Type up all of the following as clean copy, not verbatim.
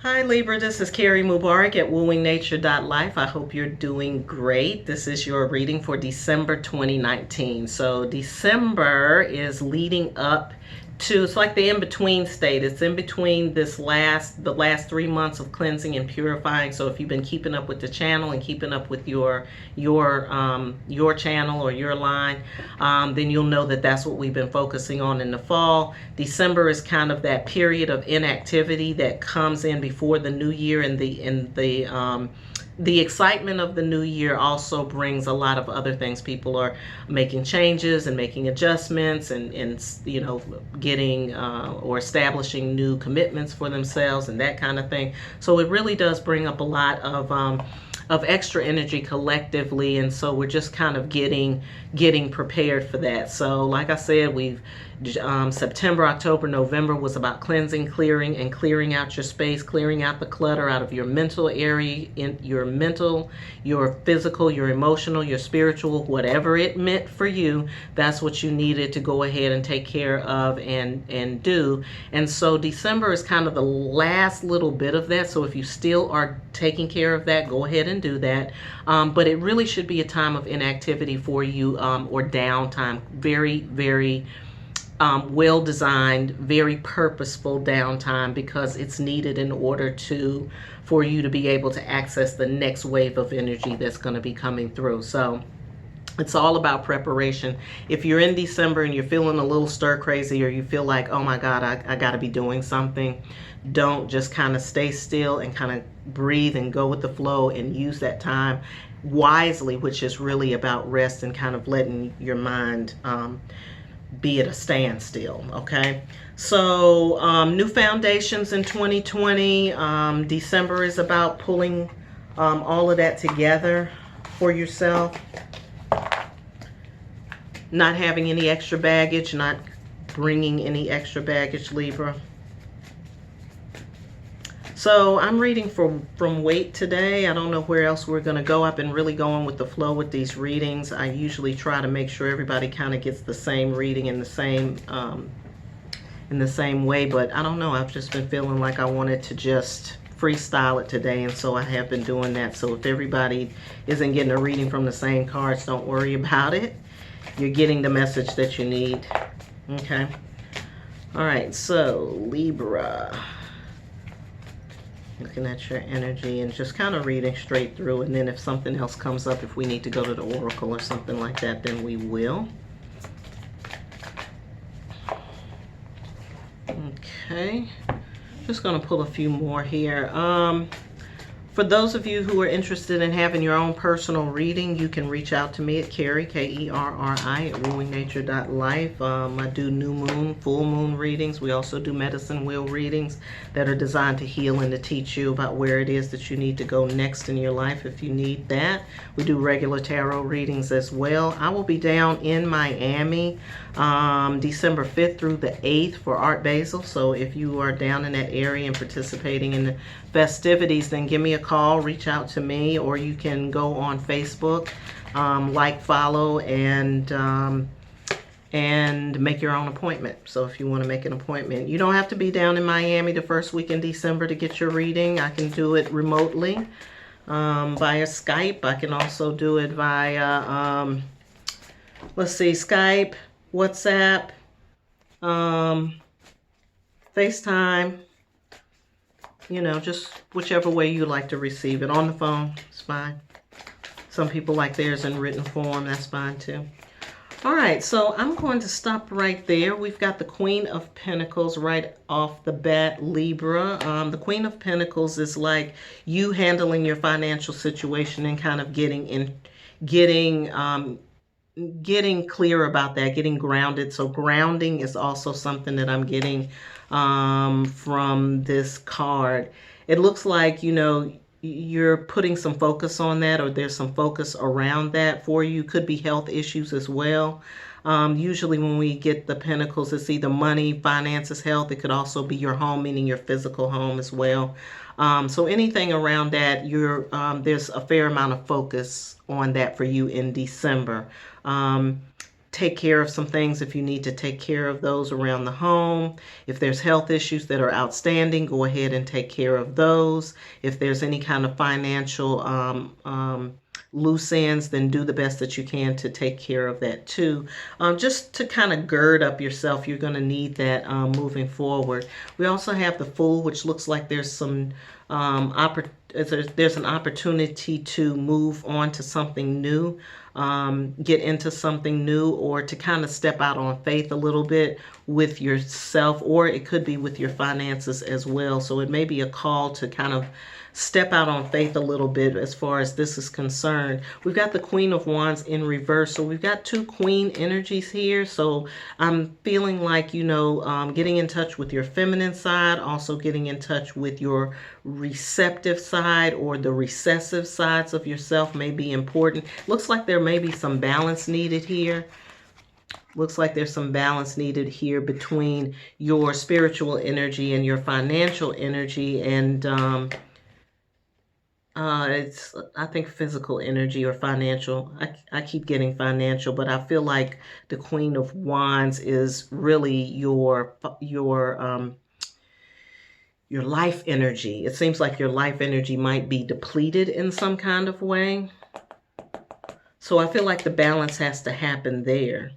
Hi Libra, this is Carrie Mubarak at wooingnature.life. I hope you're doing great. This is your reading for December 2019. So December is leading up to, it's like the in-between state. It's in between the last 3 months of cleansing and purifying. So if you've been keeping up with the channel and keeping up with your channel or your line, then you'll know that that's what we've been focusing on in the fall. December is kind of that period of inactivity that comes in before the new year, and the excitement of the new year also brings a lot of other things. People are making changes and making adjustments and getting or establishing new commitments for themselves and that kind of thing. So it really does bring up a lot of extra energy collectively, and so we're just kind of getting prepared for that. So like I said, we've September, October, November was about cleansing, clearing, and clearing out your space, clearing out the clutter out of your mental area, in your mental, your physical, your emotional, your spiritual, whatever it meant for you. That's what you needed to go ahead and take care of and do. And so December is kind of the last little bit of that. So if you still are taking care of that, go ahead and do that. But it really should be a time of inactivity for you, or downtime. Very, very well designed, very purposeful downtime, because it's needed in order for you to be able to access the next wave of energy that's going to be coming through. So it's all about preparation. If you're in December and you're feeling a little stir crazy, or you feel like, oh my God, I got to be doing something, don't just kind of stay still and kind of breathe and go with the flow and use that time wisely, which is really about rest and kind of letting your mind be at a standstill. Okay, so new foundations in 2020. December is about pulling all of that together for yourself, not having any extra baggage, not bringing any extra baggage, Libra. So I'm reading from weight today. I don't know where else we're going to go. I've been really going with the flow with these readings. I usually try to make sure everybody kind of gets the same reading in the same way, but I don't know. I've just been feeling like I wanted to just freestyle it today, and so I have been doing that. So if everybody isn't getting a reading from the same cards, don't worry about it. You're getting the message that you need. Okay. All right. So Libra. Looking at your energy and just kind of reading straight through, and then if something else comes up, if we need to go to the oracle or something like that, then we will. Okay, just going to pull a few more here. For those of you who are interested in having your own personal reading, you can reach out to me at Carrie, Kerri, at wooingnature.life. I do new moon, full moon readings. We also do medicine wheel readings that are designed to heal and to teach you about where it is that you need to go next in your life if you need that. We do regular tarot readings as well. I will be down in Miami December 5th through the 8th for Art Basel. So if you are down in that area and participating in the festivities, then give me a call, reach out to me, or you can go on Facebook, like, follow, and make your own appointment. So if you want to make an appointment, you don't have to be down in Miami the first week in December to get your reading. I can do it remotely via Skype. I can also do it via let's see, Skype, WhatsApp, FaceTime. You know, just whichever way you like to receive it. On the phone, it's fine. Some people like theirs in written form. That's fine too. All right, so I'm going to stop right there. We've got the Queen of Pentacles right off the bat, Libra. The Queen of Pentacles is like you handling your financial situation and kind of getting clear about that, getting grounded. So grounding is also something that I'm getting from this card. It looks like, you know, you're putting some focus on that, or there's some focus around that for you. Could be health issues as well. Usually when we get the pentacles, it's either money, finances, health. It could also be your home, meaning your physical home as well. So anything around that, there's a fair amount of focus on that for you in December. take care of some things if you need to take care of those around the home. If there's health issues that are outstanding, go ahead and take care of those. If there's any kind of financial loose ends, then do the best that you can to take care of that too. Just to kind of gird up yourself, you're going to need that moving forward. We also have the Fool, which looks like there's some there's an opportunity to move on to something new, get into something new, or to kind of step out on faith a little bit with yourself, or it could be with your finances as well. So it may be a call to kind of step out on faith a little bit as far as this is concerned. We've got the Queen of Wands in reverse. So we've got two queen energies here. So I'm feeling like, getting in touch with your feminine side, also getting in touch with your receptive side or the recessive sides of yourself may be important. Looks like there may be some balance needed here. Looks like there's some balance needed here between your spiritual energy and your financial energy, and it's, I think, physical energy or financial. I keep getting financial, but I feel like the Queen of Wands is really your life energy. It seems like your life energy might be depleted in some kind of way. So I feel like the balance has to happen there.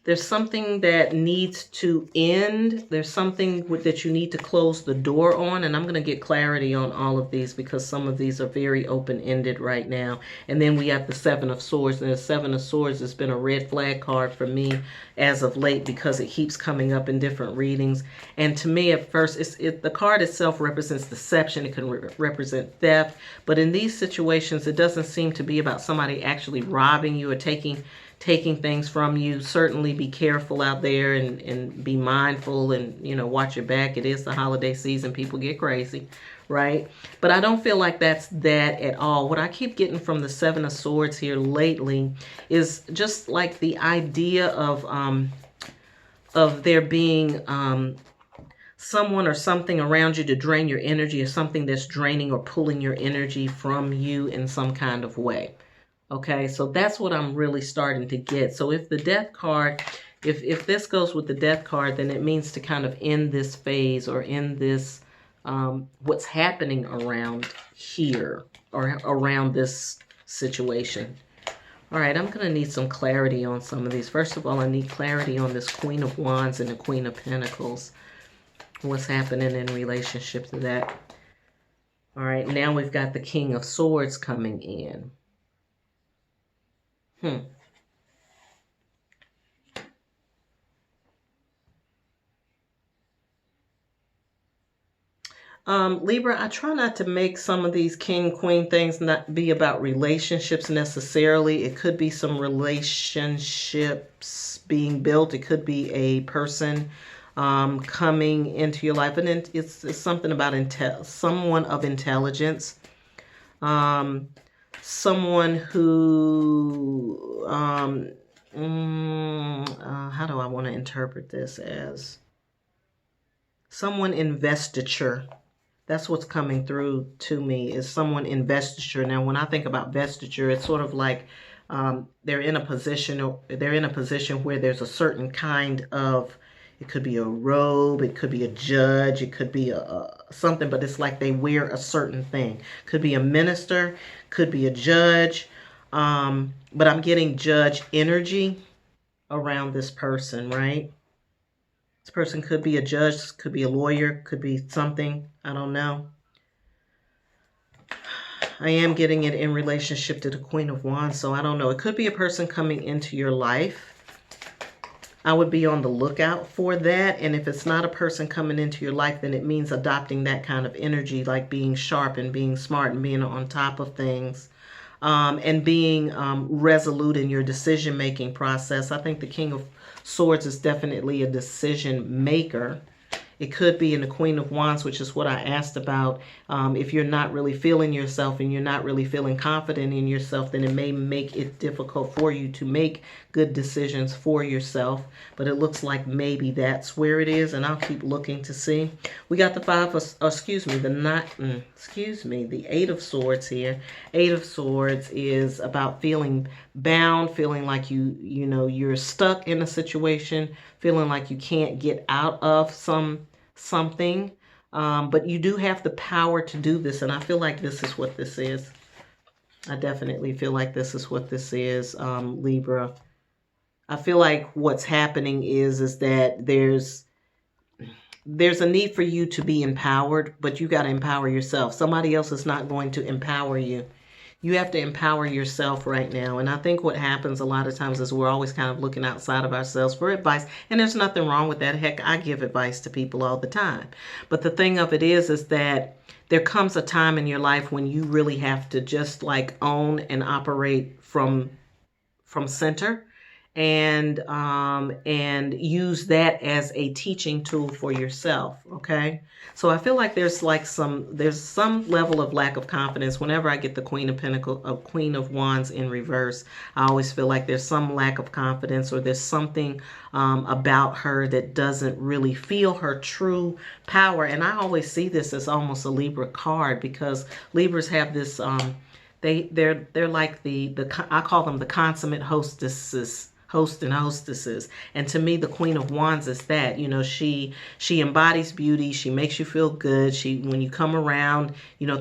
There's something that needs to end. There's something that you need to close the door on. And I'm going to get clarity on all of these because some of these are very open-ended right now. And then we have the Seven of Swords. And the Seven of Swords has been a red flag card for me as of late because it keeps coming up in different readings. And to me, at first, the card itself represents deception. It can represent theft. But in these situations, it doesn't seem to be about somebody actually robbing you or taking things from you. Certainly be careful out there and be mindful and, watch your back. It is the holiday season. People get crazy, right? But I don't feel like that's that at all. What I keep getting from the Seven of Swords here lately is just like the idea of there being someone or something around you to drain your energy, or something that's draining or pulling your energy from you in some kind of way. Okay, so that's what I'm really starting to get. So if the Death card, if this goes with the Death card, then it means to kind of end this phase or end this, what's happening around here or around this situation. All right, I'm going to need some clarity on some of these. First of all, I need clarity on this Queen of Wands and the Queen of Pentacles. What's happening in relationship to that? All right, now we've got the King of Swords coming in. Libra, I try not to make some of these king, queen things not be about relationships necessarily. It could be some relationships being built. It could be a person coming into your life. And then it's something about someone of intelligence. Someone who, how do I want to interpret this as? Someone investiture. That's what's coming through to me, is someone investiture. Now, when I think about vestiture, it's sort of like they're in a position where there's a certain kind of, it could be a robe, it could be a judge, it could be something, but it's like they wear a certain thing. Could be a minister, could be a judge, but I'm getting judge energy around this person, right? This person could be a judge, could be a lawyer, could be something, I don't know. I am getting it in relationship to the Queen of Wands, so I don't know. It could be a person coming into your life. I would be on the lookout for that. And if it's not a person coming into your life, then it means adopting that kind of energy, like being sharp and being smart and being on top of things, and being resolute in your decision-making process. I think the King of Swords is definitely a decision maker It could be in the Queen of Wands, which is what I asked about. If you're not really feeling yourself and you're not really feeling confident in yourself, then it may make it difficult for you to make good decisions for yourself. But it looks like maybe that's where it is, and I'll keep looking to see. We got the the Eight of Swords here. Eight of Swords is about feeling bound, feeling like you're stuck in a situation, feeling like you can't get out of something. But you do have the power to do this, and I feel like this is what this is. I definitely feel like this is what this is, Libra. I feel like what's happening is that there's a need for you to be empowered, but you got to empower yourself. Somebody else is not going to empower you. You have to empower yourself right now. And I think what happens a lot of times is we're always kind of looking outside of ourselves for advice. And there's nothing wrong with that. Heck, I give advice to people all the time. But the thing of it is that there comes a time in your life when you really have to just like own and operate from center, and use that as a teaching tool for yourself. Okay, so I feel like there's some level of lack of confidence whenever I get the Queen of Wands in reverse. I always feel like there's some lack of confidence, or there's something about her that doesn't really feel her true power. And I always see this as almost a Libra card, because Libras have this they're like I call them the consummate hosts and hostesses. And to me, the Queen of Wands is that. She embodies beauty. She makes you feel good. When you come around,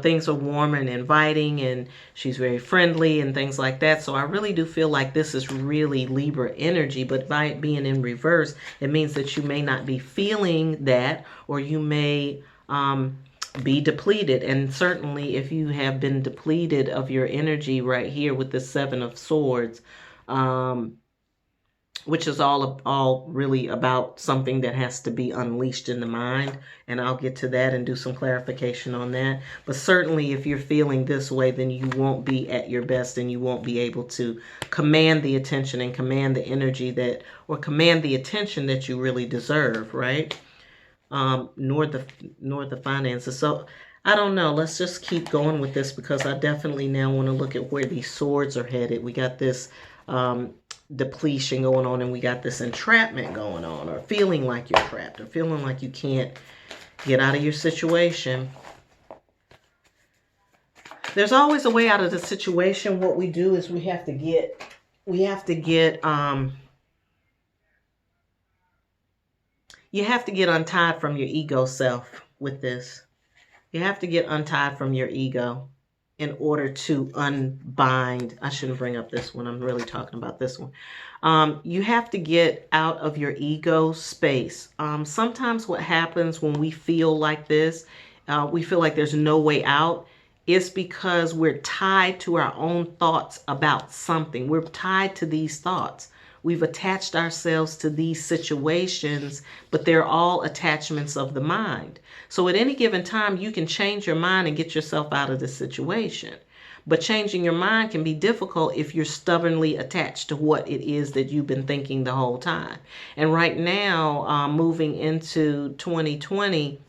things are warm and inviting, and she's very friendly and things like that. So I really do feel like this is really Libra energy. But by it being in reverse, it means that you may not be feeling that, or you may be depleted. And certainly if you have been depleted of your energy right here with the Seven of Swords, which is all really about something that has to be unleashed in the mind. And I'll get to that and do some clarification on that. But certainly if you're feeling this way, then you won't be at your best, and you won't be able to command the attention and command the energy or command the attention that you really deserve, right? Nor the finances. So I don't know. Let's just keep going with this, because I definitely now want to look at where these swords are headed. We got this depletion going on, and we got this entrapment going on, or feeling like you're trapped, or feeling like you can't get out of your situation. There's always a way out of the situation. What we do is you have to get untied from your ego self with this. You have to get untied from your ego in order to unbind. I shouldn't bring up this one. I'm really talking about this one. You have to get out of your ego space. Sometimes what happens when we feel like this, we feel like there's no way out, is because we're tied to our own thoughts about something. We're tied to these thoughts. We've attached ourselves to these situations, but they're all attachments of the mind. So at any given time, you can change your mind and get yourself out of the situation. But changing your mind can be difficult if you're stubbornly attached to what it is that you've been thinking the whole time. And right now, moving into 2020,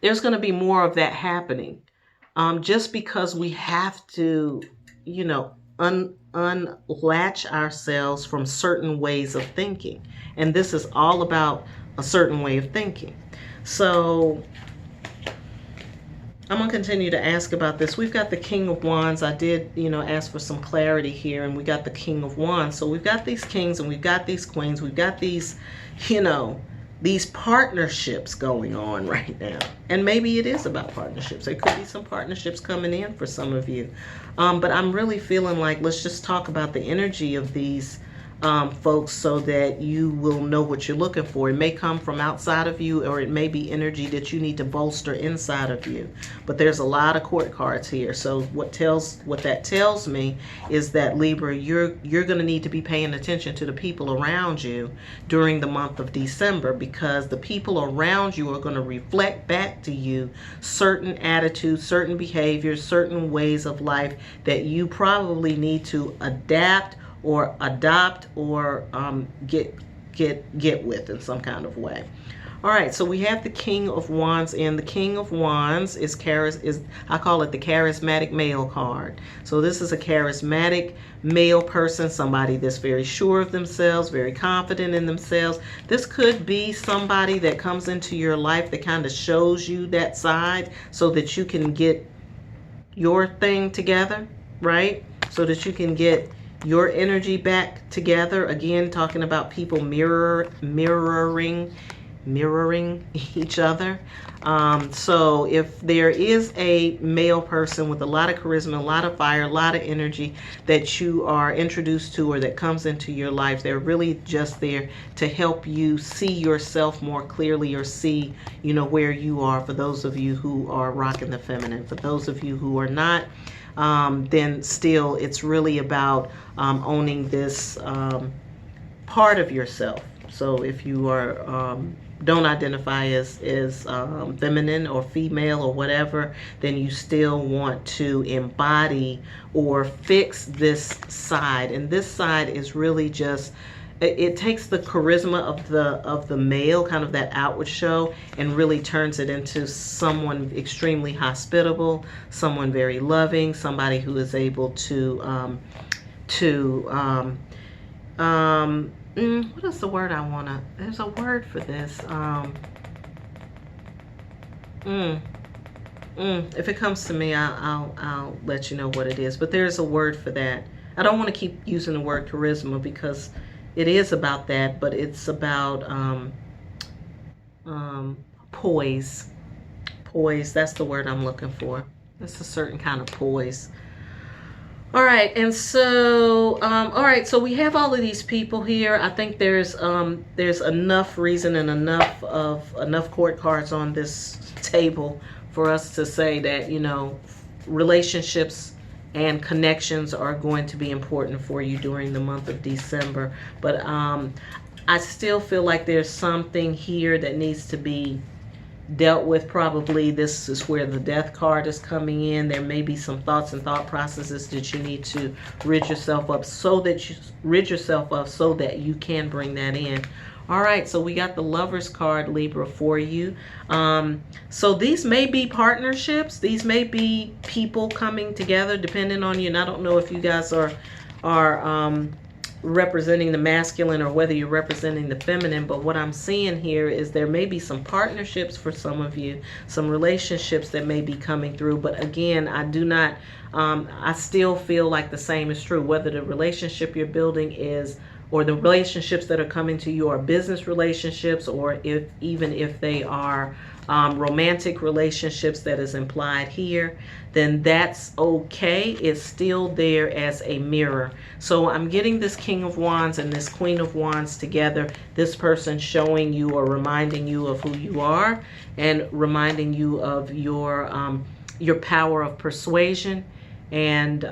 there's going to be more of that happening. Just because we have to, unlatch ourselves from certain ways of thinking. And this is all about a certain way of thinking. So I'm going to continue to ask about this. We've got the King of Wands. I did, ask for some clarity here, and we got the King of Wands. So we've got these kings and we've got these queens. We've got these, these partnerships going on right now. And maybe it is about partnerships. There could be some partnerships coming in for some of you. But I'm really feeling like, let's just talk about the energy of these folks, so that you will know what you're looking for. It may come from outside of you, or it may be energy that you need to bolster inside of you. But there's a lot of court cards here. So what that tells me is that, Libra, you're going to need to be paying attention to the people around you during the month of December, because the people around you are going to reflect back to you certain attitudes, certain behaviors, certain ways of life that you probably need to adapt or adopt, or get with in some kind of way. All right, so we have the King of Wands, and the King of Wands is I call it the charismatic male card. So this is a charismatic male person, somebody that's very sure of themselves, very confident in themselves. This could be somebody that comes into your life that kind of shows you that side so that you can get your thing together, right? So that you can get your energy back together. Again, talking about people mirroring each other. So if there is a male person with a lot of charisma, a lot of fire, a lot of energy that you are introduced to or that comes into your life, they're really just there to help you see yourself more clearly, or see, where you are. For those of you who are rocking the feminine, for those of you who are not, then still it's really about owning this part of yourself. So if you are don't identify as feminine or female or whatever, then you still want to embody or fix this side. And this side is really just, it takes the charisma of the male, kind of that outward show, and really turns it into someone extremely hospitable, someone very loving, somebody who is able to what is the word I wanna? There's a word for this. If it comes to me, I'll let you know what it is. But there's a word for that. I don't want to keep using the word charisma because it is about that, but it's about poise. Poise. That's the word I'm looking for. It's a certain kind of poise. All right, and so all right, so we have all of these people here. I think there's enough reason and enough court cards on this table for us to say that, relationships and connections are going to be important for you during the month of December. But I still feel like there's something here that needs to be dealt with. Probably this is where the death card is coming in. There may be some thoughts and thought processes that you need to rid yourself of so that you can bring that in. All right, so we got the Lovers card, Libra, for you. So these may be partnerships. These may be people coming together, depending on you. And I don't know if you guys are representing the masculine or whether you're representing the feminine, but what I'm seeing here is there may be some partnerships for some of you, some relationships that may be coming through. But again, I still feel like the same is true, whether the relationship you're building is, or the relationships that are coming to you are business relationships, or even if they are romantic relationships that is implied here, then that's okay. It's still there as a mirror. So I'm getting this King of Wands and this Queen of Wands together. This person showing you or reminding you of who you are, and reminding you of your power of persuasion, and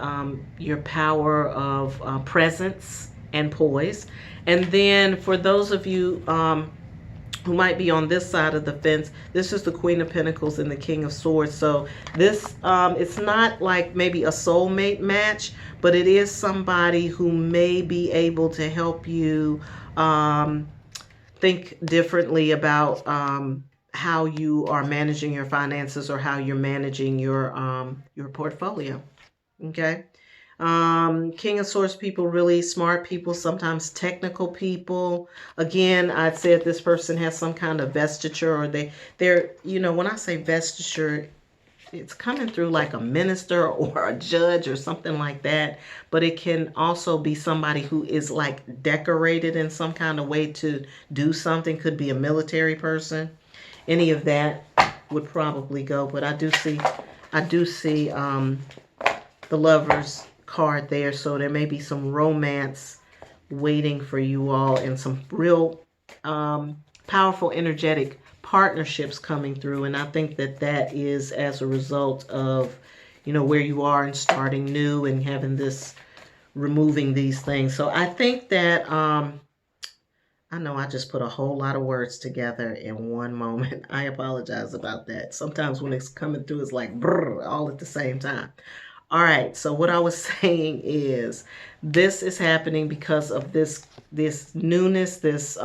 your power of presence and poise. And then for those of you who might be on this side of the fence, this is the Queen of Pentacles and the King of Swords. So this, it's not like maybe a soulmate match, but it is somebody who may be able to help you think differently about how you are managing your finances, or how you're managing your portfolio. Okay. King of Swords people, really smart people, sometimes technical people. Again, I'd say if this person has some kind of vestiture, or they're, when I say vestiture, it's coming through like a minister or a judge or something like that. But it can also be somebody who is like decorated in some kind of way to do something. Could be a military person. Any of that would probably go. But I do see the Lovers card there, so there may be some romance waiting for you all, and some real powerful energetic partnerships coming through. And I think that is as a result of where you are and starting new and having this, removing these things. So I think that I know I just put a whole lot of words together in one moment. I apologize about that. Sometimes when it's coming through, it's like brrr, all at the same time. All right. So what I was saying is this is happening because of this newness, this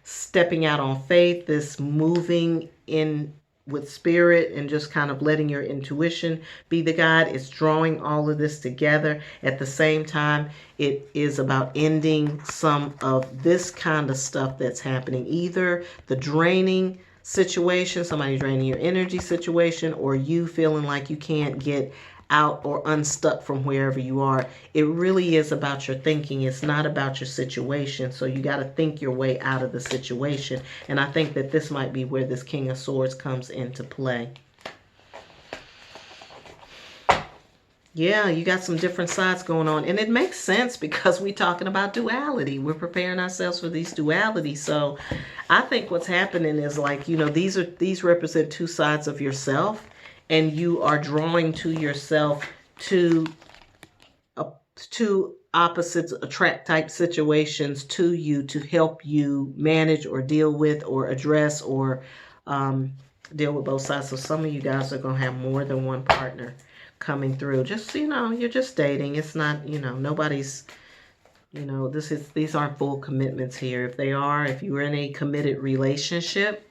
stepping out on faith, this moving in with spirit and just kind of letting your intuition be the guide. It's drawing all of this together. At the same time, it is about ending some of this kind of stuff that's happening. Either the draining situation, somebody draining your energy situation, or you feeling like you can't get out or unstuck from wherever you are. It really is about your thinking. It's not about your situation. So you got to think your way out of the situation. And I think that this might be where this King of Swords comes into play. Yeah, you got some different sides going on. And it makes sense because we're talking about duality. We're preparing ourselves for these dualities. So I think what's happening is like, you know, these represent two sides of yourself. And you are drawing to yourself two opposites attract type situations to you to help you manage or deal with or address or deal with both sides. So some of you guys are going to have more than one partner coming through. Just, you know, you're just dating. It's not, you know, nobody's, you know, these aren't full commitments here. If they are, if you're in a committed relationship,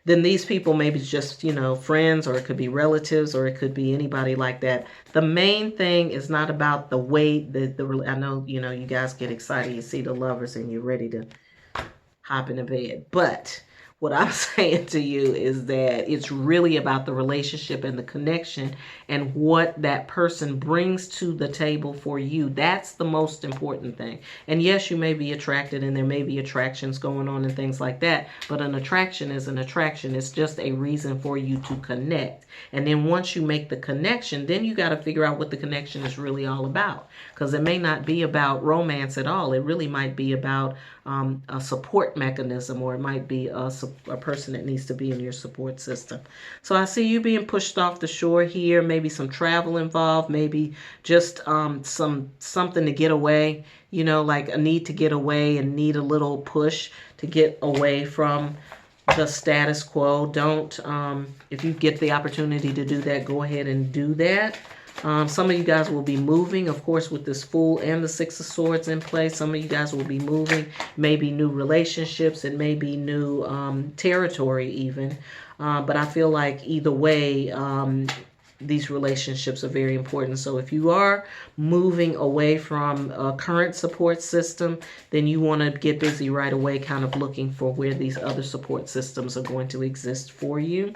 then these people maybe just, you know, friends, or it could be relatives, or it could be anybody like that. The main thing is not about the way I know, you know, you guys get excited, you see the lovers and you're ready to hop into bed. But what I'm saying to you is that it's really about the relationship and the connection and what that person brings to the table for you. That's the most important thing. And yes, you may be attracted and there may be attractions going on and things like that. But an attraction is an attraction. It's just a reason for you to connect. And then once you make the connection, then you got to figure out what the connection is really all about. Because it may not be about romance at all. It really might be about a support mechanism, or it might be a person that needs to be in your support system. So I see you being pushed off the shore here, maybe some travel involved, maybe just something to get away, you know, like a need to get away and need a little push to get away from the status quo. Don't, if you get the opportunity to do that, go ahead and do that. Some of you guys will be moving, of course, with this Fool and the Six of Swords in place. Some of you guys will be moving, maybe new relationships and maybe new territory even. But I feel like either way, these relationships are very important. So if you are moving away from a current support system, then you want to get busy right away, kind of looking for where these other support systems are going to exist for you.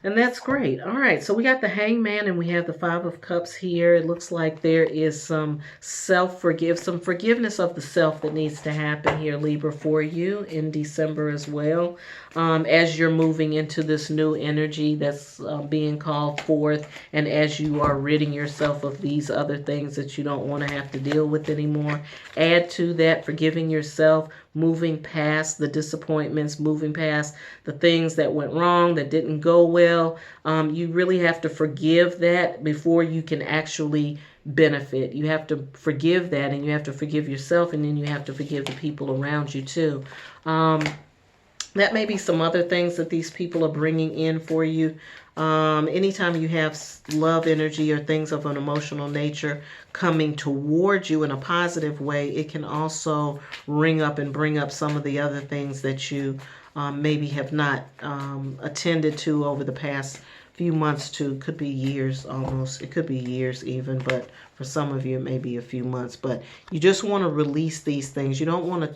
And that's great. All right, so we got the Hangman and we have the Five of Cups here. It looks like there is some some forgiveness of the self that needs to happen here, Libra, for you in December as well. As you're moving into this new energy that's being called forth, and as you are ridding yourself of these other things that you don't want to have to deal with anymore, add to that forgiving yourself, moving past the disappointments, moving past the things that went wrong, that didn't go well. You really have to forgive that before you can actually benefit. You have to forgive that, and you have to forgive yourself, and then you have to forgive the people around you too. That may be some other things that these people are bringing in for you. Anytime you have love energy or things of an emotional nature coming towards you in a positive way, it can also ring up and bring up some of the other things that you maybe have not attended to over the past few months to, could be years almost. It could be years even, but for some of you it may be a few months. But you just want to release these things. You don't want to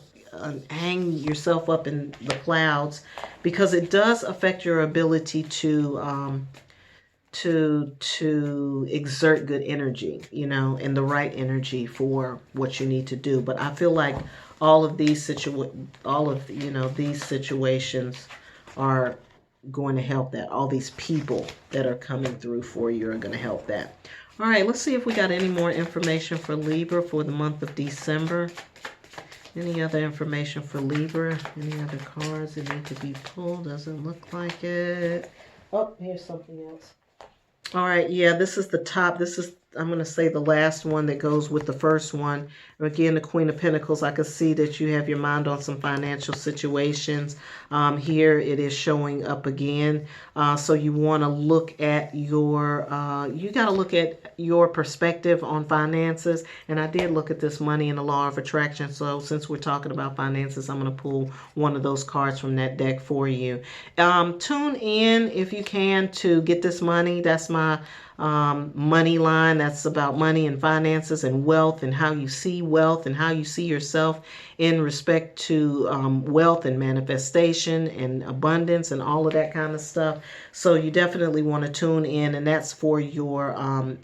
hang yourself up in the clouds, because it does affect your ability to exert good energy, you know, and the right energy for what you need to do. But I feel like all of these these situations are going to help that. All these people that are coming through for you are going to help that. All right, let's see if we got any more information for Libra for the month of December. Any other information for Libra? Any other cards that need to be pulled? Doesn't look like it. Oh, here's something else. All right, yeah, this is the top. This is I'm going to say the last one that goes with the first one. Again, the Queen of Pentacles, I can see that you have your mind on some financial situations. Here it is showing up again. So you want to look at your, you got to look at your perspective on finances. And I did look at this money and the law of attraction. So since we're talking about finances, I'm going to pull one of those cards from that deck for you. Tune in if you can to Get This Money. That's my money line. That's about money and finances and wealth and how you see wealth and how you see yourself in respect to wealth and manifestation and abundance and all of that kind of stuff. So you definitely want to tune in, and that's for your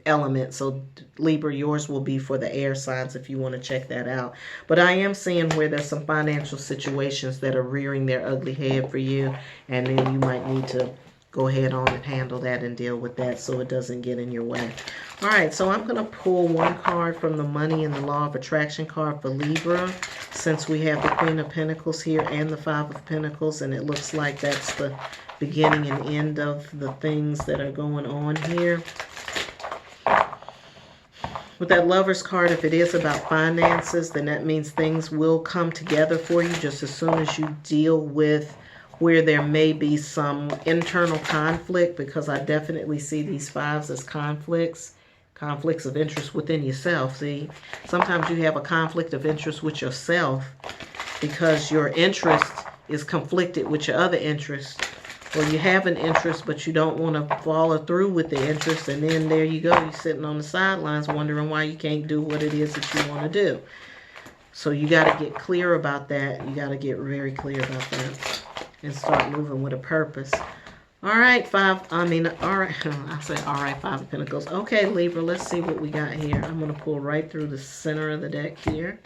element. So Libra, yours will be for the air signs if you want to check that out. But I am seeing where there's some financial situations that are rearing their ugly head for you, and then you might need to go ahead on and handle that and deal with that so it doesn't get in your way. All right, so I'm going to pull one card from the Money and the Law of Attraction card for Libra, since we have the Queen of Pentacles here and the Five of Pentacles, and it looks like that's the beginning and end of the things that are going on here. With that Lover's card, if it is about finances, then that means things will come together for you just as soon as you deal with where there may be some internal conflict, because I definitely see these fives as conflicts of interest within yourself. See, sometimes you have a conflict of interest with yourself because your interest is conflicted with your other interest, or you have an interest but you don't want to follow through with the interest, and then there you go, you're sitting on the sidelines wondering why you can't do what it is that you want to do. So you got to get clear about that. You got to get very clear about that and start moving with a purpose. All right, Five of Pentacles. Okay, Libra, let's see what we got here. I'm going to pull right through the center of the deck here.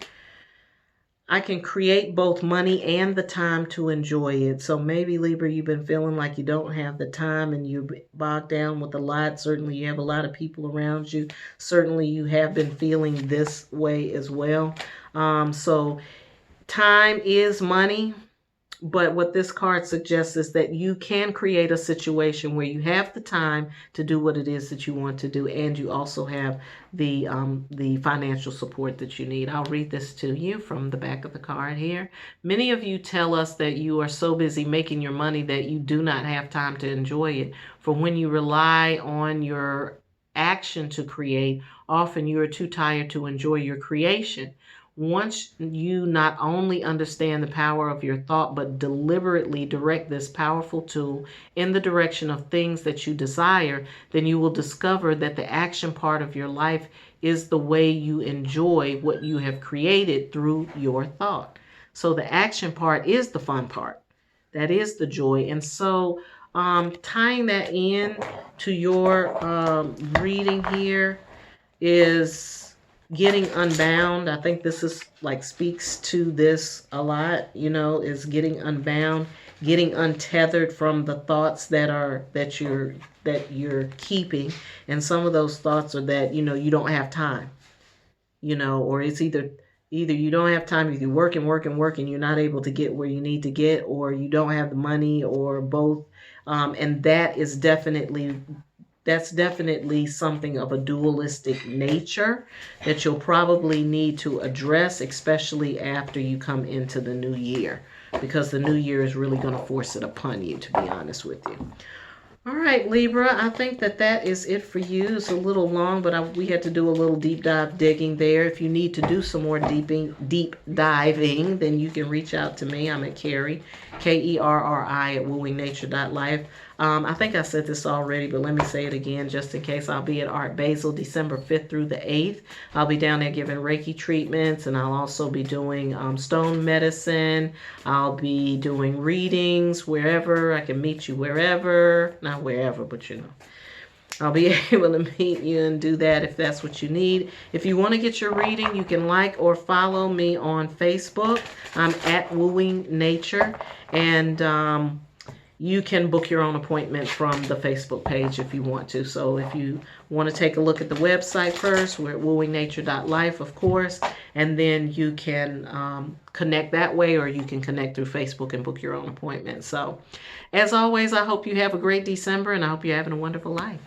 I can create both money and the time to enjoy it. So maybe, Libra, you've been feeling like you don't have the time and you're bogged down with a lot. Certainly you have a lot of people around you. Certainly you have been feeling this way as well. So time is money. But what this card suggests is that you can create a situation where you have the time to do what it is that you want to do, and you also have the financial support that you need. I'll read this to you from the back of the card here. Many of you tell us that you are so busy making your money that you do not have time to enjoy it. For when you rely on your action to create, often you are too tired to enjoy your creation. Once you not only understand the power of your thought, but deliberately direct this powerful tool in the direction of things that you desire, then you will discover that the action part of your life is the way you enjoy what you have created through your thought. So the action part is the fun part. That is the joy. And so tying that in to your reading here is getting unbound. I think this is like speaks to this a lot, you know, is getting unbound, getting untethered from the thoughts that you're keeping. And some of those thoughts are that, you know, you don't have time, you know, or it's either you don't have time, if you work and you're not able to get where you need to get, or you don't have the money, or both. And that's definitely something of a dualistic nature that you'll probably need to address, especially after you come into the new year, because the new year is really going to force it upon you, to be honest with you. All right, Libra, I think that is it for you. It's a little long, but we had to do a little deep dive digging there. If you need to do some more deep diving, then you can reach out to me. I'm at Kerri, Kerri at wooingnature.life. I think I said this already, but let me say it again just in case. I'll be at Art Basel December 5th through the 8th. I'll be down there giving Reiki treatments, and I'll also be doing stone medicine. I'll be doing readings wherever. I can meet you wherever. Not wherever, but you know. I'll be able to meet you and do that if that's what you need. If you want to get your reading, you can like or follow me on Facebook. I'm at Wooing Nature, and you can book your own appointment from the Facebook page if you want to. So if you want to take a look at the website first, we're at wooingnature.life, of course, and then you can connect that way, or you can connect through Facebook and book your own appointment. So as always, I hope you have a great December, and I hope you're having a wonderful life.